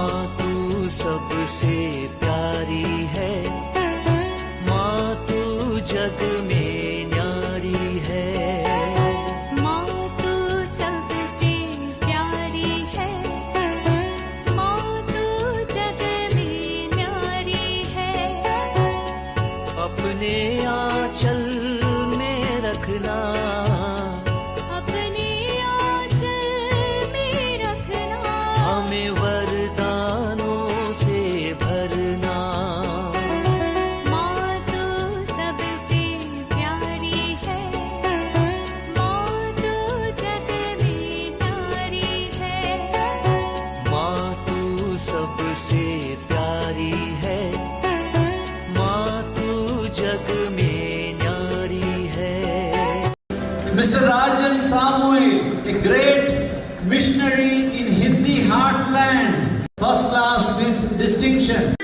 माँ तू सबसे प्यारी है, माँ तू जग में न्यारी है। माँ तू सबसे प्यारी है, माँ तू जग में न्यारी है। अपने आंचल में रखना, अपने आंचल में रखना। हमें वरदानों से भरना। माँ तू सबसे प्यारी है, माँ तू जग में न्यारी है। माँ तू सबसे प्यारी है, माँ तू जग में न्यारी है। Mr. Rajan Samuel, a great missionary in Hindi heartland, first class with distinction.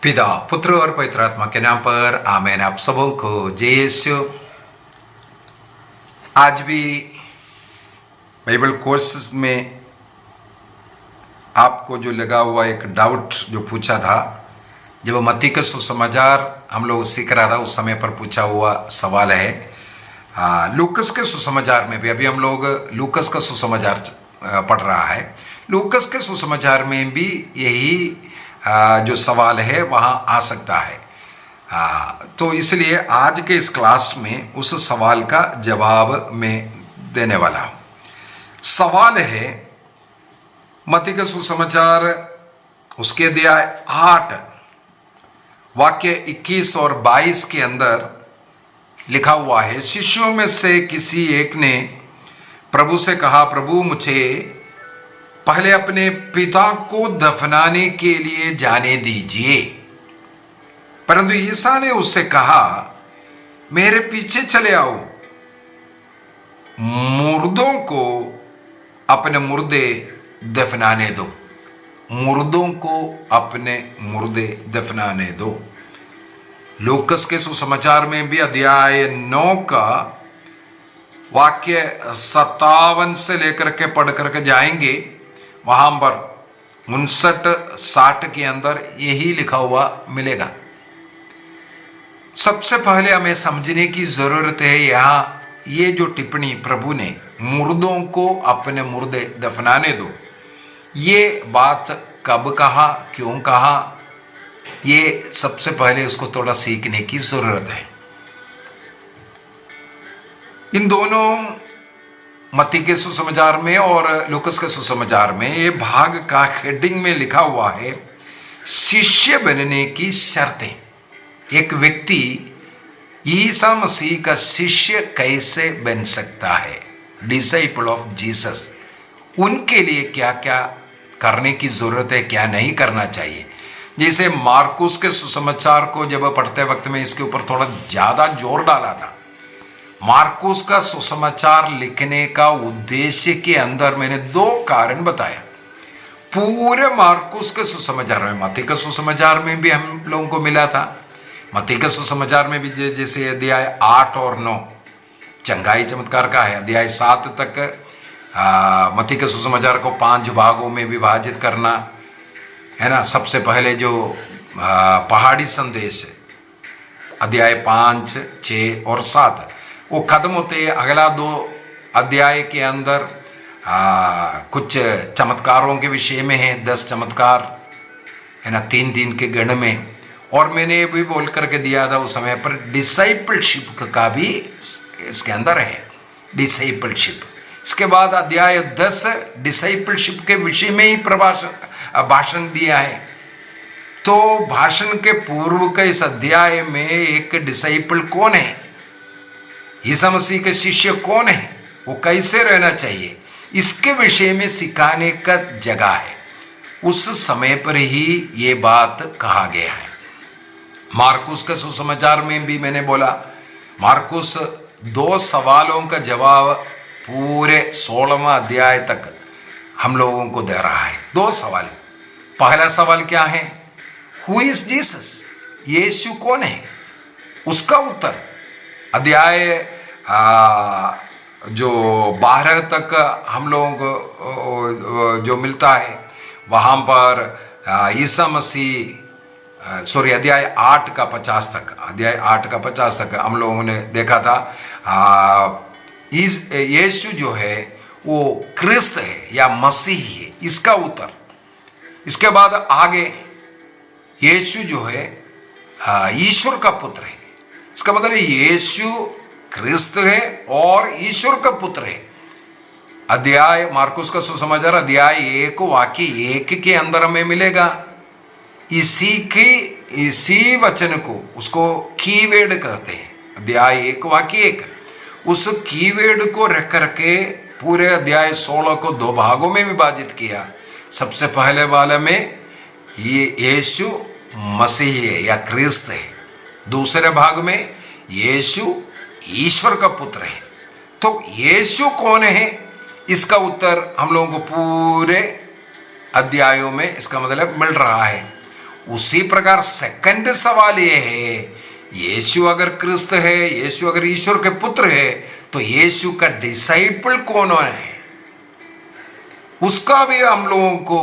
पिता, पुत्र और पवित्र आत्मा के नाम पर आमीन। आप सबों को जय यीशु। आज भी बाइबल कोर्सेज में आपको जो लगा हुआ एक डाउट जो पूछा था, जब मत्ती का सुसमाचार हम लोग सीख रहा था उस समय पर पूछा हुआ सवाल है। लूकस के सुसमाचार में भी, अभी हम लोग लूकस का सुसमाचार पढ़ रहा है, लूकस के सुसमाचार में भी यही जो सवाल है वहाँ आ सकता है। तो इसलिए आज के इस क्लास में उस सवाल का जवाब मैं देने वाला हूँ। सवाल है मत्ती का सुसमाचार उसके अध्याय 8 वाक्य 21 और 22 के अंदर लिखा हुआ है, शिष्यों में से किसी एक ने प्रभु से कहा, प्रभु मुझे पहले अपने पिता को दफनाने के लिए जाने दीजिए। परंतु ईसा ने उससे कहा, मेरे पीछे चले आओ, मुर्दों को अपने मुर्दे दफनाने दो, मुर्दों को अपने मुर्दे दफनाने दो। लूकस के सुसमाचार में भी अध्याय 9 का वाक्य 57 से लेकर के पढ़ करके जाएंगे, वहां पर 59-60 के अंदर यही लिखा हुआ मिलेगा। सबसे पहले हमें समझने की जरूरत है यहाँ ये जो टिप्पणी प्रभु ने मुर्दों को अपने मुर्दे दफनाने दो, ये बात कब कहा, क्यों कहा, ये सबसे पहले उसको थोड़ा सीखने की जरूरत है। इन दोनों मत्ती के सुसमाचार में और लूकस के सुसमाचार में ये भाग का हेडिंग में लिखा हुआ है, शिष्य बनने की शर्तें। एक व्यक्ति ईसा मसीह का शिष्य कैसे बन सकता है, डिसाइपल ऑफ जीसस, उनके लिए क्या क्या करने की जरूरत है, क्या नहीं करना चाहिए। जैसे मार्कुस के सुसमाचार को जब पढ़ते वक्त में इसके ऊपर थोड़ा ज्यादा जोर डाला था। मार्कुस का सुसमाचार लिखने का उद्देश्य के अंदर मैंने 2 कारण बताया। पूरे मार्कुस के सुसमाचार में, मत्ती के सुसमाचार में भी हम लोगों को मिला था, मत्ती के सुसमाचार में भी जैसे अध्याय 8 और 9 चंगाई चमत्कार का है, अध्याय 7 तक मत्ती के सुसमाचार को 5 भागों में विभाजित करना है ना। सबसे पहले जो पहाड़ी संदेश अध्याय 5, 6 और 7 वो खत्म होते हैं। अगला 2 अध्याय के अंदर कुछ चमत्कारों के विषय में है, 10 चमत्कार है ना, 3 दिन के गण में। और मैंने भी बोल करके दिया था उस समय पर डिसाइपलशिप का भी इसके अंदर है, डिसाइपलशिप। इसके बाद अध्याय 10 डिसाइपलशिप के विषय में ही भाषण दिया है। तो भाषण के पूर्व के इस अध्याय में एक डिसाइपल कौन है, ईसा मसीह के शिष्य कौन है, वो कैसे रहना चाहिए, इसके विषय में सिखाने का जगह है। उस समय पर ही ये बात कहा गया है। मार्कुस के सुसमाचार में भी मैंने बोला, मार्कुस 2 सवालों का जवाब पूरे 16वां अध्याय तक हम लोगों को दे रहा है। 2 सवाल। पहला सवाल क्या है, हु इज जीसस, यीशु कौन है? उसका उत्तर अध्याय जो 12 तक हम लोग जो मिलता है वहां पर ईसा मसीह अध्याय 8 का 50 तक, अध्याय 8 का 50 तक हम लोगों ने देखा था। यीशु जो है वो क्रिस्त है या मसीह है, इसका उत्तर। इसके बाद आगे यीशु जो है ईश्वर का पुत्र है। इसका मतलब यीशु क्रिस्त है और ईश्वर का पुत्र है। अध्याय मार्कुस का सुसमाचार अध्याय 1 वाक्य 1 के अंदर हमें मिलेगा। इसी वचन को उसको कीवर्ड कहते हैं। अध्याय 1 वाक्य 1 उस कीवर्ड को रख करके पूरे अध्याय 16 को 2 भागों में विभाजित किया। सबसे पहले वाले में ये यीशु मसीह है या क्रिस्त है, दूसरे भाग में यीशु ईश्वर का पुत्र है। तो यीशु कौन है, इसका उत्तर हम लोगों को पूरे अध्यायों में इसका मतलब मिल रहा है। उसी प्रकार सेकंड सवाल यह है, यीशु अगर क्रिस्त है, यीशु अगर ईश्वर के पुत्र है, तो यीशु का डिसाइपल कौन है? उसका भी हम लोगों को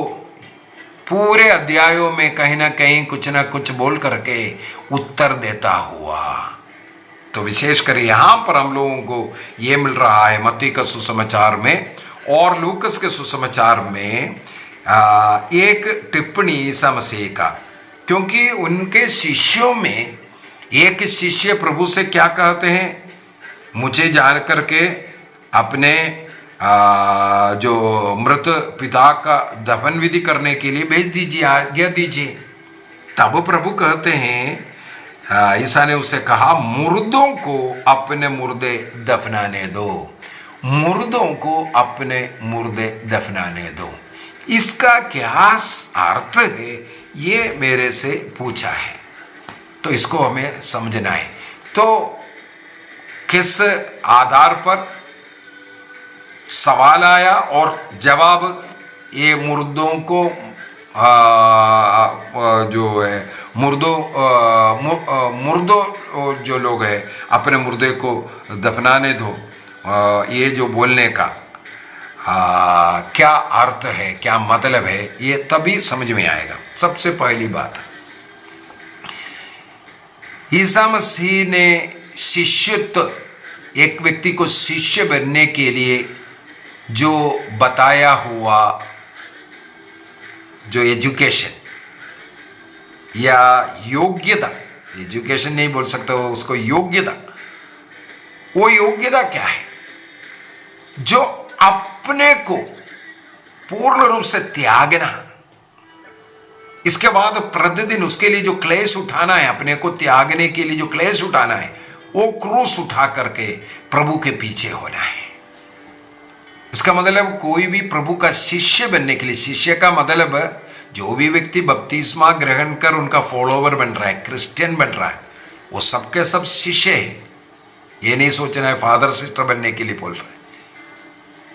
पूरे अध्यायों में कहीं ना कहीं कुछ ना कुछ बोल करके उत्तर देता हुआ। तो विशेषकर यहां पर हम लोगों को यह मिल रहा है मत्ती का सुसमाचार में और लूकस के सुसमाचार में एक टिप्पणी ईसा मसीह का, क्योंकि उनके शिष्यों में एक शिष्य प्रभु से क्या कहते हैं, मुझे जान करके अपने जो मृत पिता का दफन विधि करने के लिए भेज दीजिए, आज्ञा दीजिए। तब प्रभु कहते हैं, ईसा ने उससे कहा, मुर्दों को अपने मुर्दे दफनाने दो, मुर्दों को अपने मुर्दे दफनाने दो। इसका क्या अर्थ है, ये मेरे से पूछा है, तो इसको हमें समझना है। तो किस आधार पर सवाल आया और जवाब, ये मुर्दों को जो है मुर्दों जो लोग हैं अपने मुर्दे को दफनाने दो, ये जो बोलने का क्या अर्थ है, क्या मतलब है, ये तभी समझ में आएगा। सबसे पहली बात, ईसा मसीह ने शिष्यत्व, एक व्यक्ति को शिष्य बनने के लिए जो बताया हुआ जो एजुकेशन या योग्यता, एजुकेशन नहीं बोल सकते हो उसको, योग्यता, वो योग्यता क्या है? जो अपने को पूर्ण रूप से त्यागना, इसके बाद प्रतिदिन उसके लिए जो क्लेश उठाना है, अपने को त्यागने के लिए जो क्लेश उठाना है, वो क्रूस उठा करके प्रभु के पीछे होना है। इसका मतलब कोई भी प्रभु का शिष्य बनने के लिए, शिष्य का मतलब जो भी व्यक्ति बपतिस्मा ग्रहण कर उनका फॉलोवर बन रहा है, क्रिश्चियन बन रहा है, वो सबके सब शिष्य है। ये नहीं सोचना है फादर सिस्टर बनने के लिए बोल रहा है।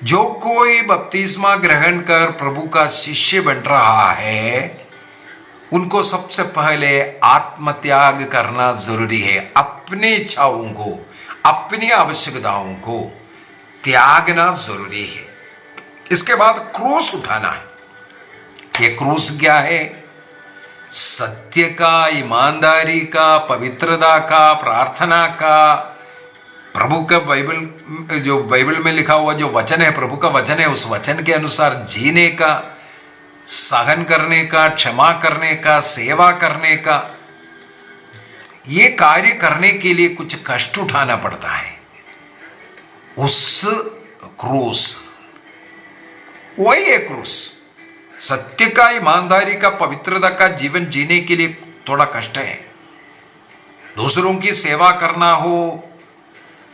जो कोई बपतिस्मा ग्रहण कर प्रभु का शिष्य बन रहा है, उनको सबसे पहले आत्मत्याग करना जरूरी है। अपनी इच्छाओं को, अपनी आवश्यकताओं को त्यागना जरूरी है। इसके बाद क्रूस उठाना है। ये क्रूस क्या है? सत्य का, ईमानदारी का, पवित्रता का, प्रार्थना का, प्रभु का बाइबल में लिखा हुआ जो वचन है, प्रभु का वचन है, उस वचन के अनुसार जीने का, सहन करने का, क्षमा करने का, सेवा करने का। ये कार्य करने के लिए कुछ कष्ट उठाना पड़ता है। उस क्रूस, वही है क्रूस। सत्य का, ईमानदारी का, पवित्रता का जीवन जीने के लिए थोड़ा कष्ट है। दूसरों की सेवा करना हो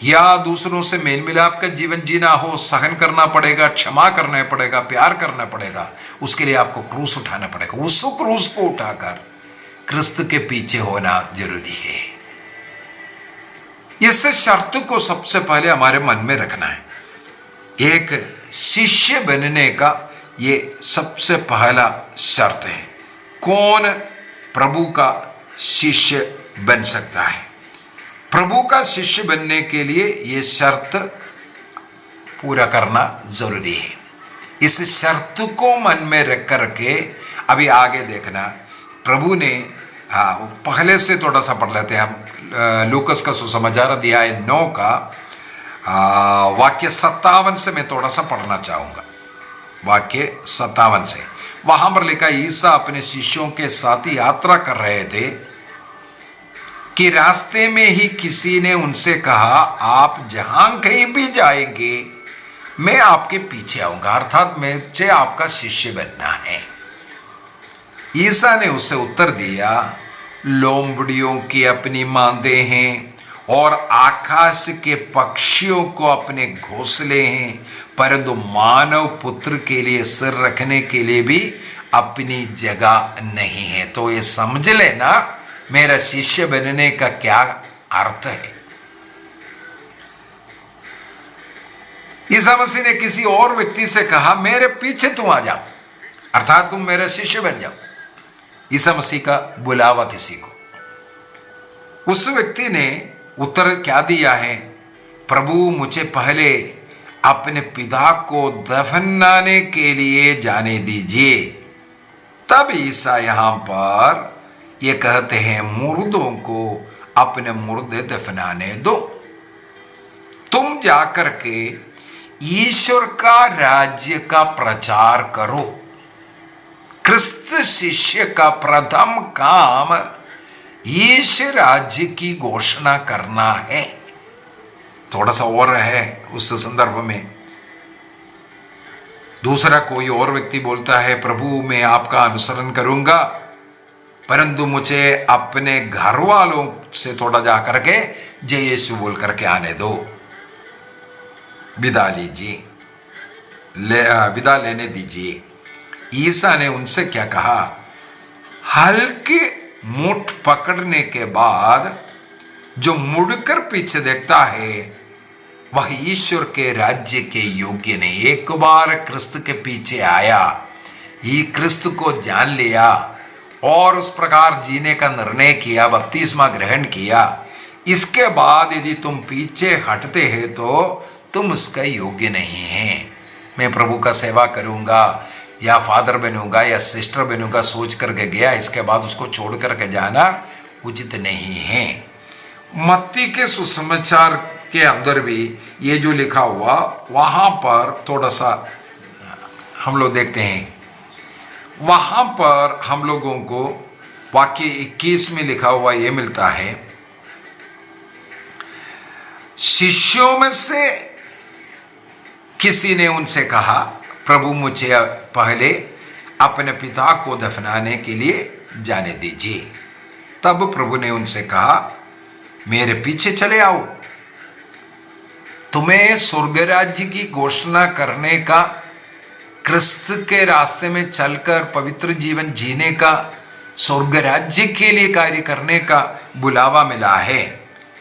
या दूसरों से मेल मिलाप का जीवन जीना हो, सहन करना पड़ेगा, क्षमा करना पड़ेगा, प्यार करना पड़ेगा। उसके लिए आपको क्रूस उठाना पड़ेगा। उस क्रूस को उठाकर क्रिस्त के पीछे होना जरूरी है। इस शर्त को सबसे पहले हमारे मन में रखना है। एक शिष्य बनने का ये सबसे पहला शर्त है। कौन प्रभु का शिष्य बन सकता है। प्रभु का शिष्य बनने के लिए ये शर्त पूरा करना जरूरी है। इस शर्त को मन में रख करके अभी आगे देखना। प्रभु ने पहले से थोड़ा सा पढ़ लेते हैं हम। लूकस का सुसमाचार अध्याय 9 का वाक्य 57 से मैं थोड़ा सा पढ़ना चाहूंगा। वाक्य 57 से वहां पर लिखा, ईसा अपने शिष्यों के साथ यात्रा कर रहे थे कि रास्ते में ही किसी ने उनसे कहा, आप जहां कहीं भी जाएंगे मैं आपके पीछे आऊंगा, अर्थात मुझे आपका शिष्य बनना है। ईसा ने उसे उत्तर दिया, लोमड़ियों की अपनी मांदे हैं और आकाश के पक्षियों को अपने घोंसले हैं, परंतु मानव पुत्र के लिए सिर रखने के लिए भी अपनी जगह नहीं है। तो ये समझ लेना मेरा शिष्य बनने का क्या अर्थ है। ईसा मसीह ने किसी और व्यक्ति से कहा, मेरे पीछे तुम आ जाओ, अर्थात तुम मेरा शिष्य बन जाओ। ईसा मसीह का बुलावा किसी को। उस व्यक्ति ने उत्तर क्या दिया है, प्रभु मुझे पहले अपने पिता को दफनाने के लिए जाने दीजिए। तब ईसा यहां पर ये कहते हैं, मुर्दों को अपने मुर्दे दफनाने दो, तुम जाकर के ईश्वर का राज्य का प्रचार करो। क्रिस्त शिष्य का प्रथम काम ईश्वर राज्य की घोषणा करना है। थोड़ा सा और है उस संदर्भ में। दूसरा कोई और व्यक्ति बोलता है, प्रभु मैं आपका अनुसरण करूंगा, परंतु मुझे अपने घर वालों से थोड़ा जा करके जय यीशु बोल करके आने दो, विदा लीजिए, विदा लेने दीजिए। ईसा ने उनसे क्या कहा, हल्के मुठ पकड़ने के बाद जो मुड़कर पीछे देखता है वह ईश्वर के राज्य के योग्य नहीं। एक बार क्रिस्त के पीछे आया, ये क्रिस्त को जान लिया और उस प्रकार जीने का निर्णय किया, बपतिस्मा ग्रहण किया, इसके बाद यदि तुम पीछे हटते हैं तो तुम उसका योग्य नहीं है। मैं प्रभु का सेवा करूंगा या फादर बनूंगा या सिस्टर बनूंगा सोच करके गया, इसके बाद उसको छोड़ करके जाना उचित नहीं है। मत्ती के सुसमाचार के अंदर भी ये जो लिखा हुआ, वहां पर थोड़ा सा हम लोग देखते हैं। वहां पर हम लोगों को वाक्य 21 में लिखा हुआ ये मिलता है, शिष्यों में से किसी ने उनसे कहा, प्रभु मुझे पहले अपने पिता को दफनाने के लिए जाने दीजिए। तब प्रभु ने उनसे कहा, मेरे पीछे चले आओ, तुम्हें स्वर्ग राज्य की घोषणा करने का, क्रिस्त के रास्ते में चलकर पवित्र जीवन जीने का, स्वर्ग राज्य के लिए कार्य करने का बुलावा मिला है।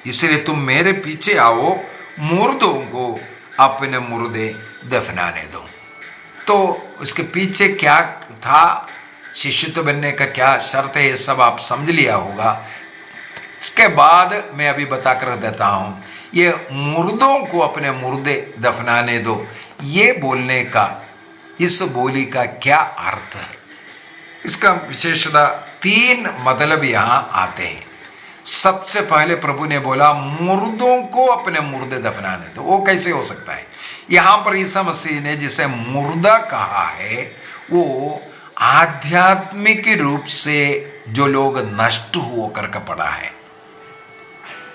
इसलिए तुम मेरे पीछे आओ, मुर्दों को अपने मुर्दे दफनाने दो। तो उसके पीछे क्या था, शिष्य बनने का क्या शर्त है, ये सब आप समझ लिया होगा। इसके बाद मैं अभी बताकर देता हूं, ये मुर्दों को अपने मुर्दे दफनाने दो, ये बोलने का, इस बोली का क्या अर्थ है। इसका विशेषता 3 मतलब यहां आते हैं। सबसे पहले प्रभु ने बोला मुर्दों को अपने मुर्दे दफनाने दो। वो कैसे हो सकता है? यहां पर ईसा मसीह ने जिसे मुर्दा कहा है वो आध्यात्मिक रूप से जो लोग नष्ट होकर के पड़ा है,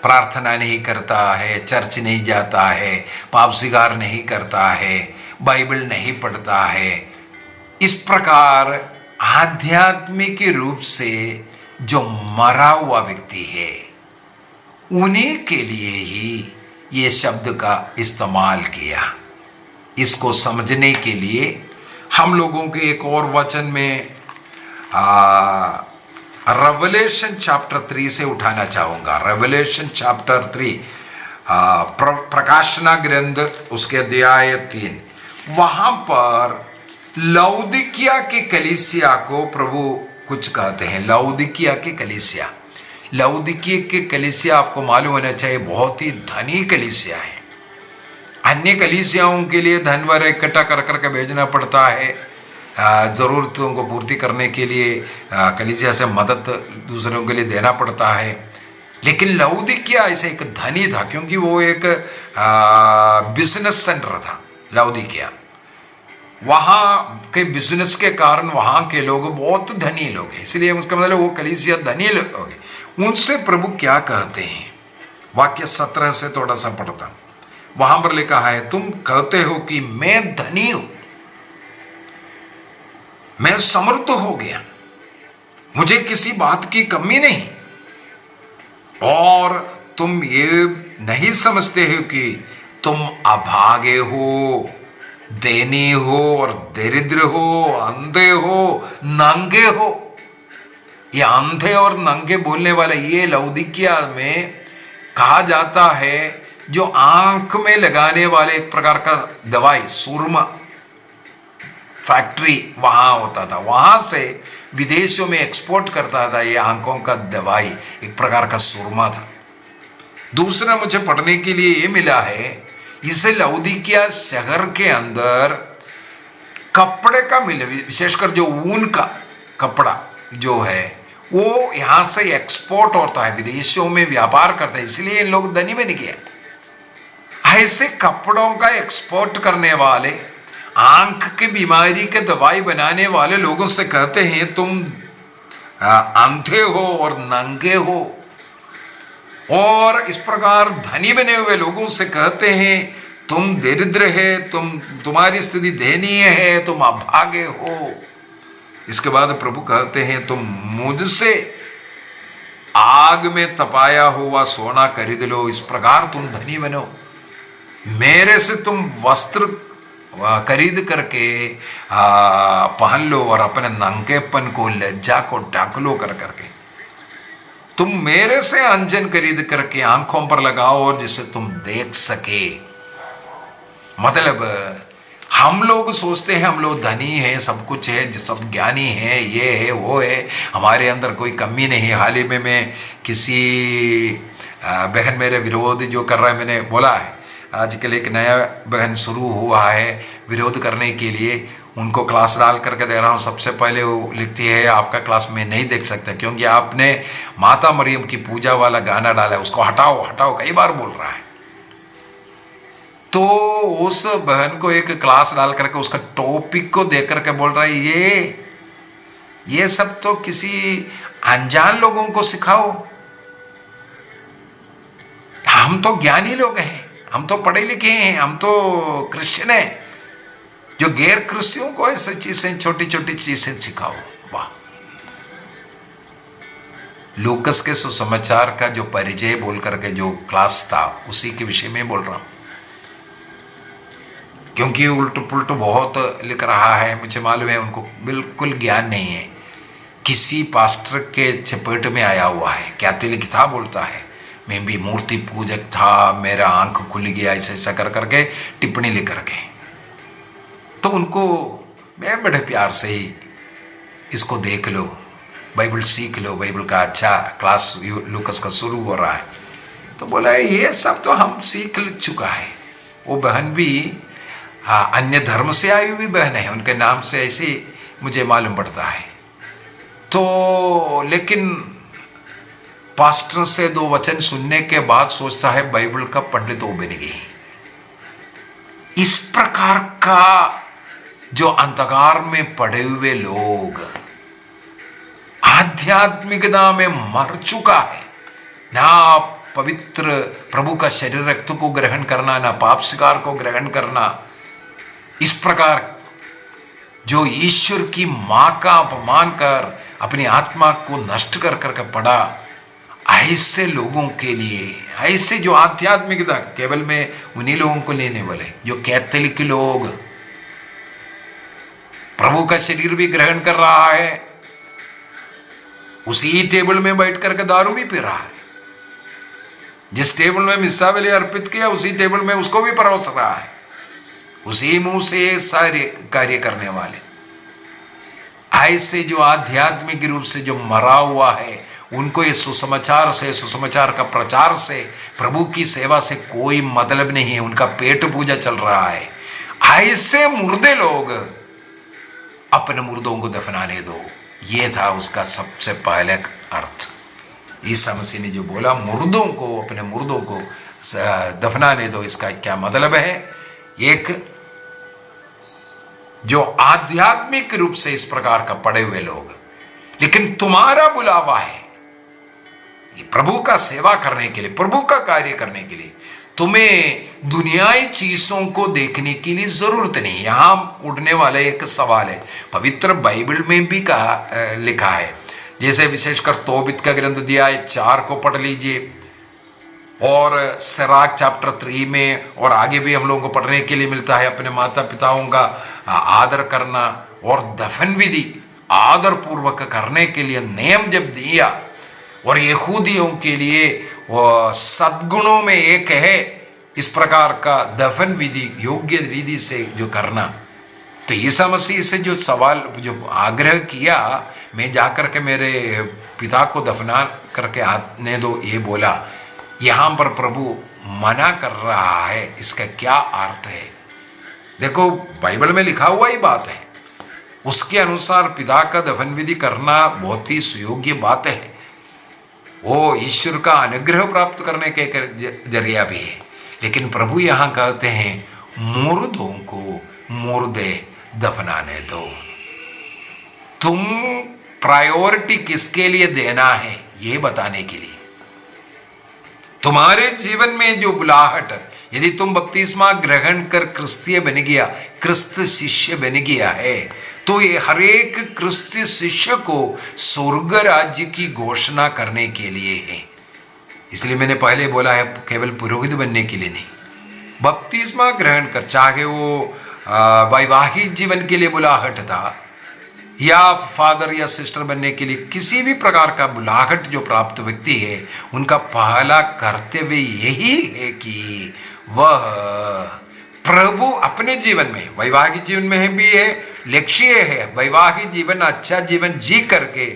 प्रार्थना नहीं करता है, चर्च नहीं जाता है, पाप स्वीकार नहीं करता है, बाइबल नहीं पढ़ता है, इस प्रकार आध्यात्मिक रूप से जो मरा हुआ व्यक्ति है, उन्हीं के लिए ही ये शब्द का इस्तेमाल किया। इसको समझने के लिए हम लोगों के एक और वचन में रेवलेशन चैप्टर 3 से उठाना चाहूंगा। रेवलेशन चैप्टर 3, प्रकाशना ग्रंथ उसके अध्याय 3, वहां पर लौदीकिया की कलीसिया को प्रभु कुछ कहते हैं। लाउदिकिया की कलीसिया, लाउदिकिया की कलीसिया आपको मालूम होना चाहिए बहुत ही धनी कलीसिया है। अन्य कलीसियाओं के लिए धन वर इकट्ठा कर करके भेजना पड़ता है, ज़रूरतों को पूर्ति करने के लिए कलीसिया से मदद दूसरों के लिए देना पड़ता है। लेकिन लाउदिकिया ऐसे एक धनी था, क्योंकि वो एक बिजनेस सेंटर था लाउदिकिया। वहाँ के बिजनेस के कारण वहाँ के लोग बहुत धनी लोग हैं, इसलिए उसका मतलब वो कलीसिया धनी लोग हैं। उनसे प्रभु क्या कहते हैं, वाक्य 17 से थोड़ा सा पढ़ता हूं। वहां पर लिखा है, तुम कहते हो कि मैं धनी हूं, मैं समृद्ध हो गया, मुझे किसी बात की कमी नहीं, और तुम ये नहीं समझते हो कि तुम अभागे हो, देनी हो और दरिद्र हो, अंधे हो, नंगे हो। ये अंधे और नंगे बोलने वाले ये लाउदिकिया में कहा जाता है, जो आंख में लगाने वाले एक प्रकार का दवाई सुरमा फैक्ट्री वहां होता था, वहां से विदेशों में एक्सपोर्ट करता था ये आंखों का दवाई, एक प्रकार का सुरमा था। दूसरा मुझे पढ़ने के लिए ये मिला है, इसे लाउदिकिया शहर के अंदर कपड़े का मिले, विशेषकर जो ऊन का कपड़ा जो है वो यहां से एक्सपोर्ट होता है, विदेशों में व्यापार करते हैं, इसलिए इन लोग धनी बन गए। ऐसे कपड़ों का एक्सपोर्ट करने वाले, आंख की बीमारी के दवाई बनाने वाले लोगों से कहते हैं तुम अंधे हो और नंगे हो, और इस प्रकार धनी बने हुए लोगों से कहते हैं तुम दरिद्र है, तुम्हारी स्थिति दयनीय है, तुम अभागे हो। इसके बाद प्रभु कहते हैं तुम मुझसे आग में तपाया हुआ सोना खरीद लो, इस प्रकार तुम धनी बनो। मेरे से तुम वस्त्र खरीद करके पहन लो और अपने नंगेपन को, लज्जा को ढक लो कर करके। तुम मेरे से अंजन खरीद करके आंखों पर लगाओ और जिसे तुम देख सके। मतलब हम लोग सोचते हैं हम लोग धनी हैं, सब कुछ है, सब ज्ञानी है, ये है वो है, हमारे अंदर कोई कमी नहीं है। हाल ही में मैं किसी बहन मेरे विरोध जो कर रहा है, मैंने बोला है आजकल एक नया बहन शुरू हुआ है विरोध करने के लिए, उनको क्लास डाल करके दे रहा हूँ। सबसे पहले वो लिखती है आपका क्लास में नहीं देख सकता क्योंकि आपने माता मरियम की पूजा वाला गाना डाला है, उसको हटाओ हटाओ कई बार बोल रहा है। तो उस बहन को एक क्लास डाल करके उसका टॉपिक को देख करके बोल रहा है ये सब तो किसी अनजान लोगों को सिखाओ, हम तो ज्ञानी लोग हैं, हम तो पढ़े लिखे हैं, हम तो क्रिश्चियन हैं, जो गैर क्रिश्चियों को ऐसी चीजें, छोटी छोटी चीजें सिखाओ। वाह! लूकस के सुसमाचार का जो परिचय बोल करके जो क्लास था उसी के विषय में बोल रहा हूं, क्योंकि उल्ट पुल्ट बहुत लिख रहा है, मुझे मालूम है उनको बिल्कुल ज्ञान नहीं है, किसी पास्टर के चपेट में आया हुआ है। कैथोलिक था, बोलता है मैं भी मूर्ति पूजक था, मेरा आंख खुल गया, ऐसा ऐसा कर करके टिप्पणी लिख करके। तो उनको मैं बड़े प्यार से ही इसको देख लो, बाइबल सीख लो, बाइबल का अच्छा क्लास लूकस का शुरू हो रहा है। तो बोला ये सब तो हम सीख चुका है। वो बहन भी अन्य धर्म से आई हुई बहन है, उनके नाम से ऐसे मुझे मालूम पड़ता है। तो लेकिन पास्टर से 2 वचन सुनने के बाद सोचता है बाइबल का पंडित वो बन गई। इस प्रकार का जो अंधकार में पड़े हुए लोग आध्यात्मिकता में मर चुका है, ना पवित्र प्रभु का शरीर रक्त को ग्रहण करना, ना पाप स्वीकार को ग्रहण करना, इस प्रकार जो ईश्वर की मां का अपमान कर अपनी आत्मा को नष्ट कर करके पड़ा, ऐसे लोगों के लिए, ऐसे जो आध्यात्मिकता केवल में उन्हीं लोगों को लेने वाले, जो कैथोलिक लोग प्रभु का शरीर भी ग्रहण कर रहा है, उसी टेबल में बैठ करके दारू भी पी रहा है, जिस टेबल में मिस्सा बलि अर्पित किया उसी टेबल में उसको भी परोस रहा है, उसी मुंह से सारे कार्य करने वाले। ऐसे जो आध्यात्मिक रूप से जो मरा हुआ है, उनको ये सुसमाचार से, सुसमाचार का प्रचार से, प्रभु की सेवा से कोई मतलब नहीं है, उनका पेट पूजा चल रहा है। ऐसे मुर्दे लोग अपने मुर्दों को दफनाने दो, ये था उसका सबसे पहले अर्थ। ईसा मसीह ने जो बोला मुर्दों को, अपने मुर्दों को दफनाने दो, इसका क्या मतलब है? एक जो आध्यात्मिक रूप से इस प्रकार का पड़े हुए लोग, लेकिन तुम्हारा बुलावा है ये प्रभु का सेवा करने के लिए, प्रभु का कार्य करने के लिए, तुम्हें दुनियाई चीजों को देखने की लिए जरूरत नहीं। यहां उठने वाला एक सवाल है, पवित्र बाइबल में भी कहा लिखा है, जैसे विशेषकर तोबित का ग्रंथ दिया है 4 को पढ़ लीजिए, और सिराक चैप्टर 3 में, और आगे भी हम लोगों को पढ़ने के लिए मिलता है अपने माता पिताओं का आदर करना और दफन विधि आदर पूर्वक करने के लिए नियम जब दिया, और यहूदियों के लिए वो सद्गुणों में एक है इस प्रकार का दफन विधि योग्य विधि से जो करना। तो ईसा मसीह से जो सवाल, जो आग्रह किया, मैं जाकर के मेरे पिता को दफना करके आने दो, ये बोला, यहां पर प्रभु मना कर रहा है, इसका क्या अर्थ है? देखो बाइबल में लिखा हुआ ही बात है, उसके अनुसार पिता का दफन विधि करना बहुत ही सुयोग्य बात है, वो ईश्वर का अनुग्रह प्राप्त करने के जरिया भी है। लेकिन प्रभु यहां कहते हैं मुर्दों को मुर्दे दफनाने दो। तुम प्रायोरिटी किसके लिए देना है ये बताने के लिए। तुम्हारे जीवन में जो बुलाहट, यदि तुम बपतिस्मा ग्रहण कर क्रिस्तीय बन गया, क्रिस्त शिष्य बन गया है, तो ये हर एक क्रिस्तीय शिष्य को स्वर्ग राज्य की घोषणा करने के लिए है। इसलिए मैंने पहले बोला है, केवल पुरोहित बनने के लिए नहीं, बपतिस्मा ग्रहण कर, चाहे वो वैवाहिक जीवन के लिए बुलाहट था या फादर या सिस्टर बनने के लिए, किसी भी प्रकार का बुलाहट जो प्राप्त व्यक्ति है, उनका पहला कर्तव्य यही है कि वह प्रभु अपने जीवन में, वैवाहिक जीवन में भी है, लक्ष्य है वैवाहिक जीवन, अच्छा जीवन जी करके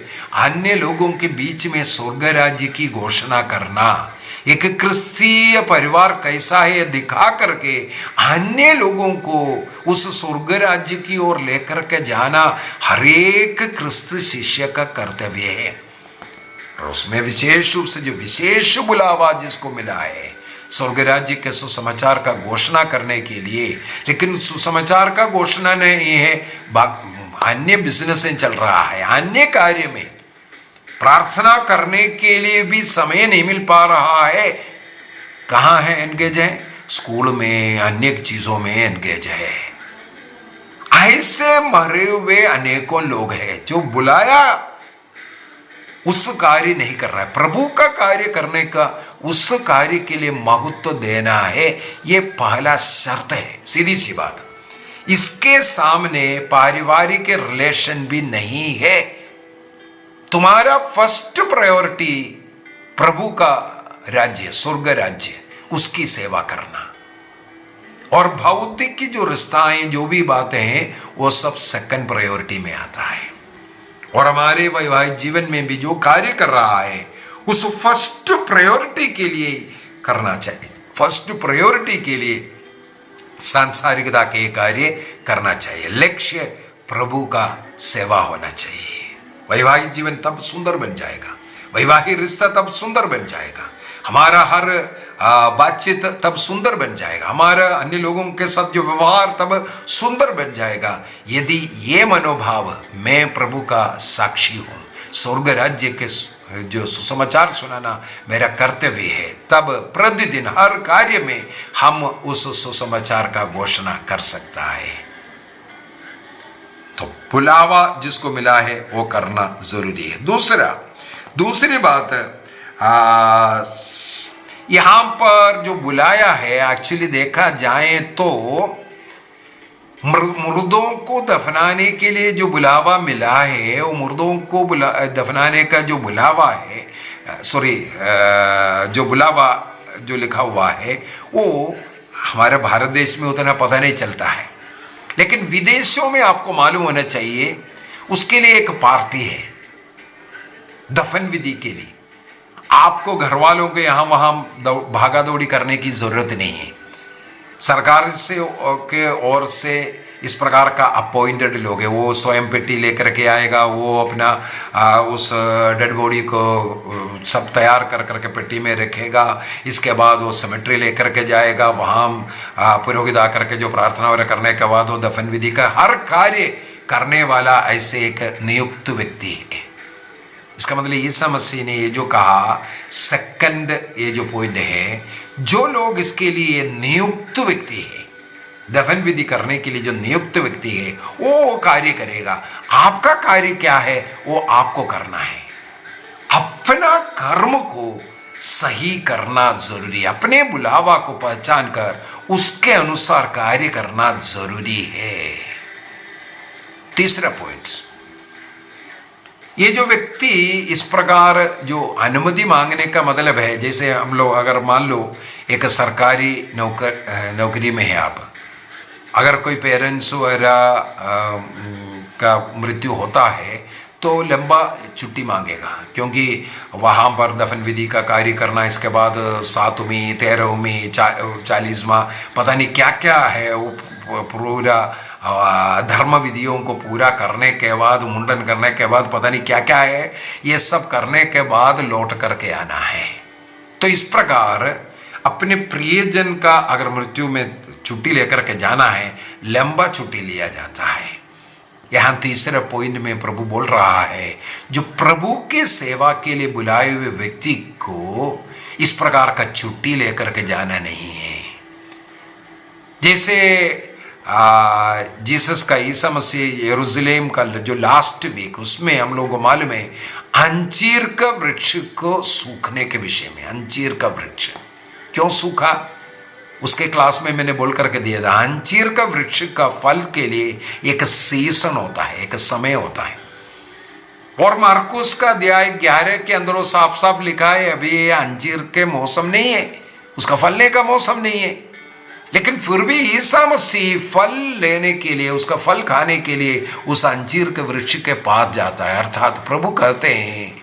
अन्य लोगों के बीच में स्वर्ग राज्य की घोषणा करना। एक क्रिस्तीय परिवार कैसा है दिखा करके अन्य लोगों को उस स्वर्ग राज्य की ओर लेकर के जाना हर एक क्रिस्त शिष्य का कर्तव्य है। और उसमें विशेष रूप से जो विशेष बुलावा जिसको मिला है स्वर्ग राज्य के सुसमाचार का घोषणा करने के लिए, लेकिन सुसमाचार का घोषणा नहीं है, अन्य बिजनेस चल रहा है, अन्य कार्य में प्रार्थना करने के लिए भी समय नहीं मिल पा रहा है। कहाँ है एंगेज है? स्कूल में, अन्य चीजों में एंगेज है। ऐसे मरे हुए अनेकों लोग हैं जो बुलाया उस कार्य नहीं कर रहा है। प्रभु का कार्य करने का, उस कार्य के लिए महत्व देना है, ये पहला शर्त है, सीधी सी बात। इसके सामने पारिवारिक रिलेशन भी नहीं है। तुम्हारा फर्स्ट प्रायोरिटी प्रभु का राज्य, स्वर्ग राज्य, उसकी सेवा करना, और भौतिक की जो रिश्ताएं, जो भी बातें हैं, वो सब सेकंड प्रायोरिटी में आता है। और हमारे वैवाहिक जीवन में भी जो कार्य कर रहा है उस फर्स्ट प्रायोरिटी के लिए करना चाहिए। फर्स्ट प्रायोरिटी के लिए सांसारिकता के कार्य करना चाहिए। लक्ष्य प्रभु का सेवा होना चाहिए। वैवाहिक जीवन तब सुंदर बन जाएगा, वैवाहिक रिश्ता तब सुंदर बन जाएगा, हमारा हर बातचीत तब सुंदर बन जाएगा, हमारा अन्य लोगों के साथ जो व्यवहार तब सुंदर बन जाएगा। यदि ये मनोभाव, मैं प्रभु का साक्षी हूँ, स्वर्ग राज्य के जो सुसमाचार सुनाना मेरा कर्तव्य है, तब प्रतिदिन हर कार्य में हम उस सुसमाचार का घोषणा कर सकता है। तो बुलावा जिसको मिला है वो करना जरूरी है। दूसरी बात, यहां पर जो बुलाया है, एक्चुअली देखा जाए तो मुर्दों को दफनाने के लिए जो बुलावा मिला है, वो मुर्दों को दफनाने का जो बुलावा है, जो बुलावा जो लिखा हुआ है, वो हमारे भारत देश में उतना पता नहीं चलता है, लेकिन विदेशों में आपको मालूम होना चाहिए उसके लिए एक पार्टी है दफन विधि के लिए। आपको घर वालों के यहां वहां भागा दौड़ी करने की जरूरत नहीं है। सरकार से के ओर से इस प्रकार का अपॉइंटेड लोग है, वो स्वयं पेटी लेकर के आएगा, वो अपना उस डेड बॉडी को सब तैयार कर करके पेटी में रखेगा। इसके बाद वो सेमेट्री लेकर के जाएगा, वहाँ पुरोहित आकर के जो प्रार्थना वगैरह करने के बाद वो दफन विधि का हर कार्य करने वाला ऐसे एक नियुक्त व्यक्ति है। इसका मतलब ईसा मसीह ने ये जो कहा सेकंड, ये जो पॉइंट है, जो लोग इसके लिए नियुक्त व्यक्ति है, दफन विधि करने के लिए जो नियुक्त व्यक्ति है वो कार्य करेगा। आपका कार्य क्या है? वो आपको करना है। अपना कर्म को सही करना जरूरी है। अपने बुलावा को पहचान कर उसके अनुसार कार्य करना जरूरी है। तीसरा पॉइंट, ये जो व्यक्ति इस प्रकार जो अनुमति मांगने का मतलब है, जैसे हम लोग अगर मान लो एक सरकारी नौकरी में है आप, अगर कोई पेरेंट्स वगैरह का मृत्यु होता है तो लंबा छुट्टी मांगेगा, क्योंकि वहाँ पर दफन विधि का कार्य करना, इसके बाद 7वीं 13वीं 40वां पता नहीं क्या क्या है, वो पूरा धर्म विधियों को पूरा करने के बाद, मुंडन करने के बाद पता नहीं क्या क्या है, ये सब करने के बाद लौट करके आना है। तो इस प्रकार अपने प्रियजन का अगर मृत्यु में छुट्टी लेकर के जाना है, लंबा छुट्टी लिया जाता है। यहां तीसरे पॉइंट में प्रभु बोल रहा है, जो प्रभु के सेवा के लिए बुलाए हुए व्यक्ति को इस प्रकार का छुट्टी लेकर के जाना नहीं है। जैसे जीसस का, ईसा मसीह यरूशलेम का जो लास्ट वीक, उसमें हम लोगों को मालूम है अंजीर का वृक्ष को सूखने के विषय में। अंजीर का वृक्ष क्यों सूखा, उसके क्लास में मैंने बोल करके दिया था। अंजीर का वृक्ष का फल के लिए एक सीजन होता है, एक समय होता है। और मार्कुस का अध्याय 11 के अंदर वो साफ साफ लिखा है, अभी ये अंजीर के मौसम नहीं है, उसका फलने का मौसम नहीं है, लेकिन फिर भी ईसा मसीह फल लेने के लिए, उसका फल खाने के लिए उस अंजीर के वृक्ष के पास जाता है। अर्थात प्रभु कहते हैं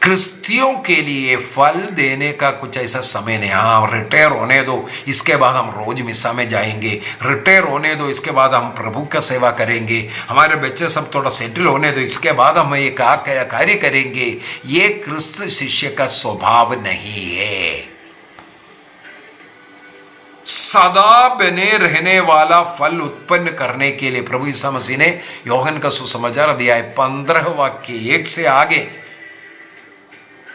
क्रिस्तियों के लिए फल देने का कुछ ऐसा समय नहीं। हाँ, रिटायर होने दो, इसके बाद हम रोज मिसा में जाएंगे, रिटायर होने दो, इसके बाद हम प्रभु का सेवा करेंगे, हमारे बच्चे सब थोड़ा सेटल होने दो, इसके बाद हम ये कार्य करेंगे। ये क्रिस्त शिष्य का स्वभाव नहीं है। सदा बने रहने वाला फल उत्पन्न करने के लिए प्रभु ईसा मसीह ने योहन का सुसमाचार अध्याय 15 वाक्य 1 से आगे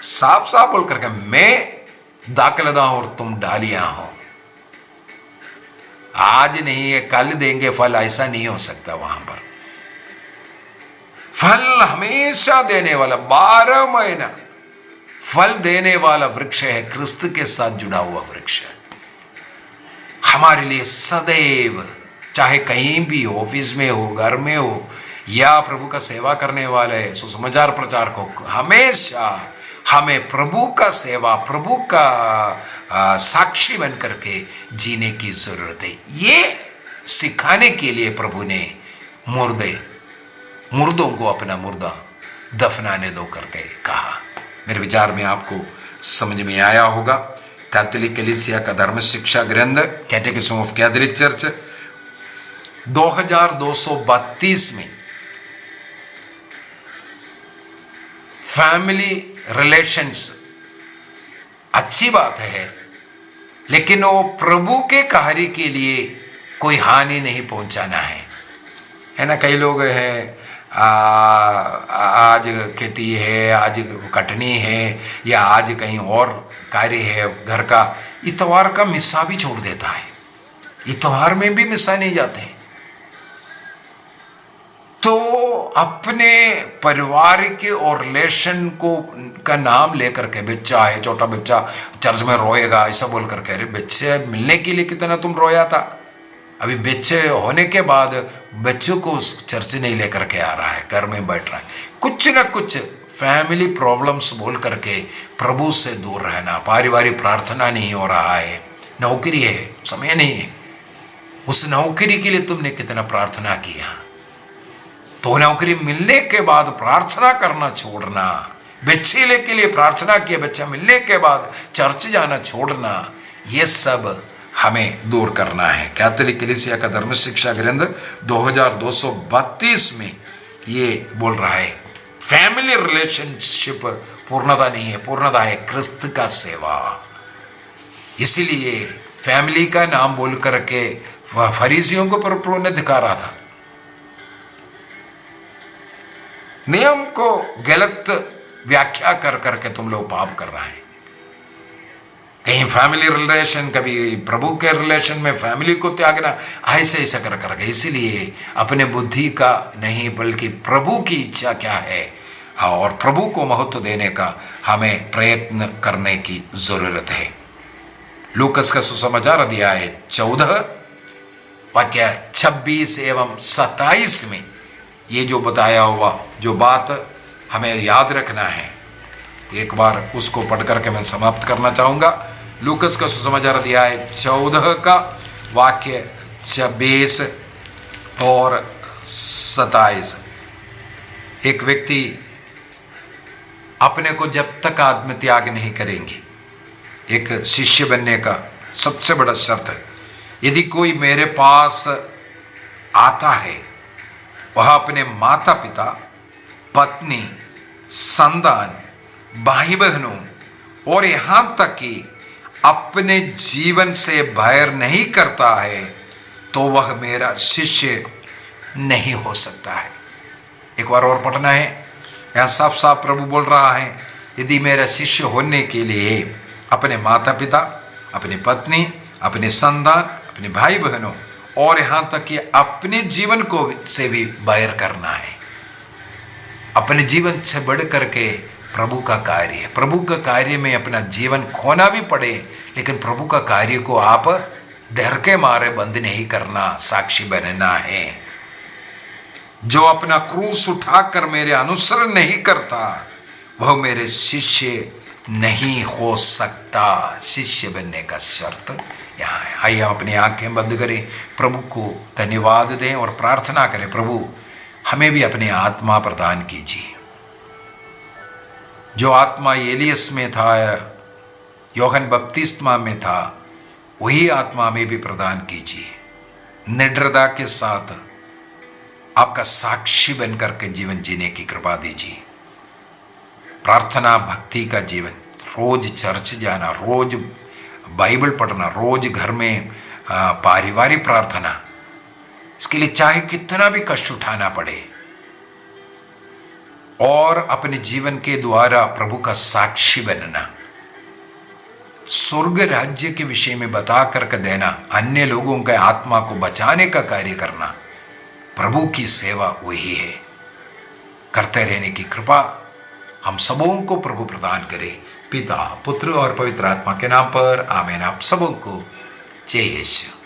साफ साफ बोल करके, मैं दाखलदा हूं और तुम डालियां हो, आज नहीं है कल देंगे फल, ऐसा नहीं हो सकता। वहां पर फल हमेशा देने वाला, 12 महीना फल देने वाला वृक्ष है, क्रिस्त के साथ जुड़ा हुआ वृक्ष है। हमारे लिए सदैव, चाहे कहीं भी, ऑफिस में हो, घर में हो, या प्रभु का सेवा करने वाले सुसमाचार प्रचार को, हमेशा हमें प्रभु का सेवा, प्रभु का साक्षी बन करके जीने की जरूरत है। ये सिखाने के लिए प्रभु ने मुर्दों को अपना मुर्दा दफनाने दो करके कहा। मेरे विचार में आपको समझ में आया होगा। कैथोलिक कलीसिया का धर्म शिक्षा ग्रंथ कैटेकिज्म ऑफ कैथोलिक चर्च 2232 में फैमिली रिलेशंस अच्छी बात है, लेकिन वो प्रभु के कार्य के लिए कोई हानि नहीं पहुंचाना है ना। कई लोग हैं, आज खेती है, आज कटनी है, या आज कहीं और कार्य है घर का, इतवार का मिस्सा भी छोड़ देता है। इतवार में भी मिस्सा नहीं जाते हैं। तो अपने परिवार के और रिलेशन को का नाम लेकर के, बच्चा है, छोटा बच्चा चर्च में रोएगा, ऐसा बोल करके, अरे बच्चे मिलने के लिए कितना तुम रोया था, अभी बच्चे होने के बाद बच्चों को चर्च नहीं लेकर के आ रहा है, घर में बैठ रहा है। कुछ ना कुछ फैमिली प्रॉब्लम्स बोल करके प्रभु से दूर रहना, पारिवारिक प्रार्थना नहीं हो रहा है, नौकरी है, समय नहीं है, उस नौकरी के लिए तुमने कितना प्रार्थना किया, तो नौकरी मिलने के बाद प्रार्थना करना छोड़ना, बच्चे के लिए प्रार्थना किया, बच्चा मिलने के बाद चर्च जाना छोड़ना, ये सब हमें दूर करना है। कैथोलिक कलीसिया का धर्म शिक्षा ग्रंथ 2232 में ये बोल रहा है फैमिली रिलेशनशिप पूर्णता नहीं है, पूर्णता है क्रिस्त का सेवा। इसीलिए फैमिली का नाम बोल करके फरीसियों को प्रभु ने धिक्कारा था। नियम को गलत व्याख्या कर करके तुम लोग पाप कर रहे हैं। कहीं फैमिली रिलेशन, कभी प्रभु के रिलेशन में फैमिली को त्यागना, ऐसे ऐसा कर करके। इसीलिए अपने बुद्धि का नहीं बल्कि प्रभु की इच्छा क्या है और प्रभु को महत्व देने का हमें प्रयत्न करने की जरूरत है। लूकस का सुसमाचार अध्याय 14 वाक्य 26 एवं 27 में ये जो बताया हुआ जो बात हमें याद रखना है, एक बार उसको पढ़ करके मैं समाप्त करना चाहूंगा। लूकस का सुसमाचार अध्याय 14 का वाक्य 26 और 27। एक व्यक्ति अपने को जब तक आत्मत्याग नहीं करेंगे, एक शिष्य बनने का सबसे बड़ा शर्त है, यदि कोई मेरे पास आता है वह अपने माता पिता, पत्नी, संतान, भाई बहनों और यहां तक कि अपने जीवन से बैर नहीं करता है तो वह मेरा शिष्य नहीं हो सकता है। एक बार और पढ़ना है, यहां साफ साफ प्रभु बोल रहा है, यदि मेरा शिष्य होने के लिए अपने माता पिता, अपनी पत्नी, अपने संतान, अपने भाई बहनों और यहां तक कि अपने जीवन को से भी बैर करना है। अपने जीवन से बढ़ करके प्रभु का कार्य है। प्रभु का कार्य में अपना जीवन खोना भी पड़े, लेकिन प्रभु का कार्य को आप डर के मारे बंद नहीं करना, साक्षी बनना है। जो अपना क्रूस उठाकर मेरे अनुसरण नहीं करता वह मेरे शिष्य नहीं हो सकता। शिष्य बनने का शर्त यहाँ है। आइए हम अपनी आंखें बंद करें, प्रभु को धन्यवाद दें और प्रार्थना करें, प्रभु हमें भी अपनी आत्मा प्रदान कीजिए। जो आत्मा एलियस में था, योहन बपतिस्मा में था, वही आत्मा में भी प्रदान कीजिए। निडरता के साथ आपका साक्षी बनकर के जीवन जीने की कृपा दीजिए। प्रार्थना भक्ति का जीवन, रोज चर्च जाना, रोज बाइबल पढ़ना, रोज घर में पारिवारिक प्रार्थना, इसके लिए चाहे कितना भी कष्ट उठाना पड़े, और अपने जीवन के द्वारा प्रभु का साक्षी बनना, स्वर्ग राज्य के विषय में बता करके देना, अन्य लोगों के आत्मा को बचाने का कार्य करना, प्रभु की सेवा वही है। करते रहने की कृपा हम सबों को प्रभु प्रदान करे। पिता, पुत्र और पवित्र आत्मा के नाम पर आमीन। आप सबों को जय यीशु।